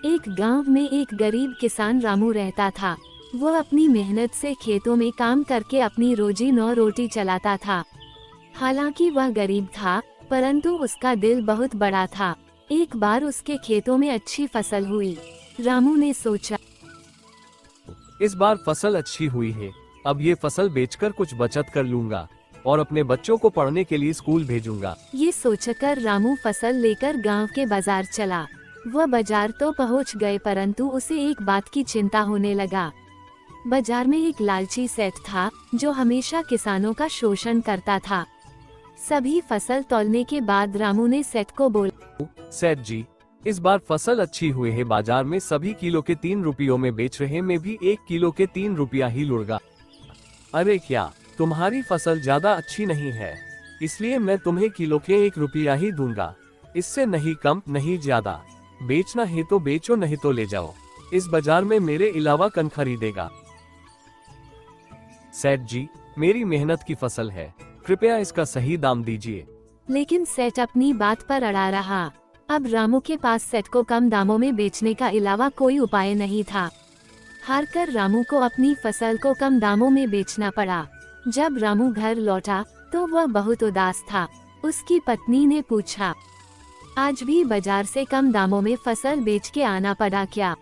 एक गांव में एक गरीब किसान रामू रहता था। वो अपनी मेहनत से खेतों में काम करके अपनी रोजी रोटी चलाता था। हालांकि वह गरीब था, परंतु उसका दिल बहुत बड़ा था। एक बार उसके खेतों में अच्छी फसल हुई। रामू ने सोचा, इस बार फसल अच्छी हुई है, अब ये फसल बेचकर कुछ बचत कर लूंगा और अपने बच्चों को पढ़ने के लिए स्कूल भेजूंगा। ये सोचकर रामू फसल लेकर गांव के बाजार चला। वह बाजार तो पहुंच गए, परंतु उसे एक बात की चिंता होने लगा। बाजार में एक लालची सेठ था जो हमेशा किसानों का शोषण करता था। सभी फसल तौलने के बाद रामू ने सेठ को बोला, सेठ जी, इस बार फसल अच्छी हुई है, बाजार में सभी किलो के 3 रुपयों में बेच रहे, मैं भी 1 किलो के 3 रुपया ही लूंगा। अरे क्या, तुम्हारी फसल ज्यादा अच्छी नहीं है, इसलिए मैं तुम्हें किलो के 1 रुपया ही दूंगा, इससे नहीं कम नहीं ज्यादा। बेचना है तो बेचो, नहीं तो ले जाओ, इस बाजार में मेरे अलावा कौन खरीदेगा। सेठ जी, मेरी मेहनत की फसल है, कृपया इसका सही दाम दीजिए। लेकिन सेठ अपनी बात पर अड़ा रहा। अब रामू के पास सेठ को कम दामों में बेचने का अलावा कोई उपाय नहीं था। हारकर रामू को अपनी फसल को कम दामों में बेचना पड़ा। जब रामू घर लौटा तो वह बहुत उदास था। उसकी पत्नी ने पूछा, आज भी बाजार से कम दामों में फसल बेच के आना पड़ा क्या?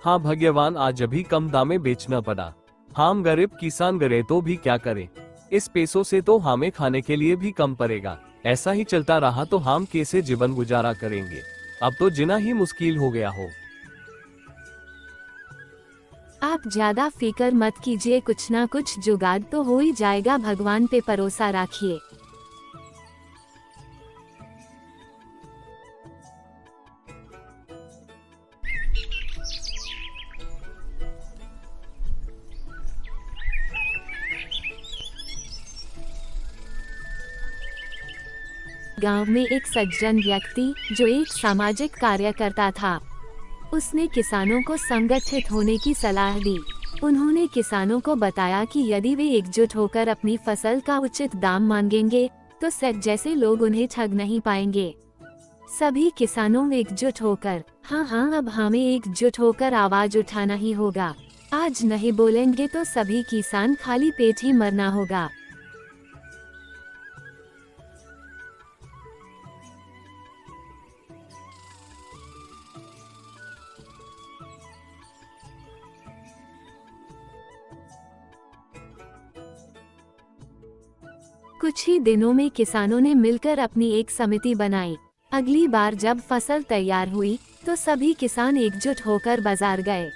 हाँ भगवान, आज अभी कम दाम में बेचना पड़ा। हम गरीब किसान गए तो भी क्या करें, इस पैसों से तो हमें खाने के लिए भी कम पड़ेगा। ऐसा ही चलता रहा तो हम कैसे जीवन गुजारा करेंगे, अब तो जीना ही मुश्किल हो गया हो। आप ज्यादा फिक्र मत कीजिए, कुछ ना कुछ जुगाड़ तो हो ही जाएगा, भगवान पे भरोसा रखिए। गांव में एक सज्जन व्यक्ति जो एक सामाजिक कार्यकर्ता था, उसने किसानों को संगठित होने की सलाह दी। उन्होंने किसानों को बताया कि यदि वे एकजुट होकर अपनी फसल का उचित दाम मांगेंगे तो सेठ जैसे लोग उन्हें ठग नहीं पाएंगे। सभी किसानों एकजुट होकर, हाँ, अब हमें एकजुट होकर आवाज उठाना ही होगा। आज नहीं बोलेंगे तो सभी किसान खाली पेट ही मरना होगा। कुछ ही दिनों में किसानों ने मिलकर अपनी एक समिति बनाई। अगली बार जब फसल तैयार हुई तो सभी किसान एकजुट होकर बाजार गए।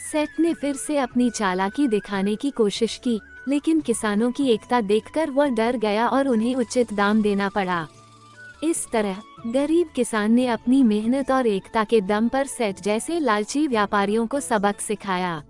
सेठ ने फिर से अपनी चालाकी दिखाने की कोशिश की, लेकिन किसानों की एकता देखकर वह डर गया और उन्हें उचित दाम देना पड़ा। इस तरह गरीब किसान ने अपनी मेहनत और एकता के दम पर सेठ जैसे लालची व्यापारियों को सबक सिखाया।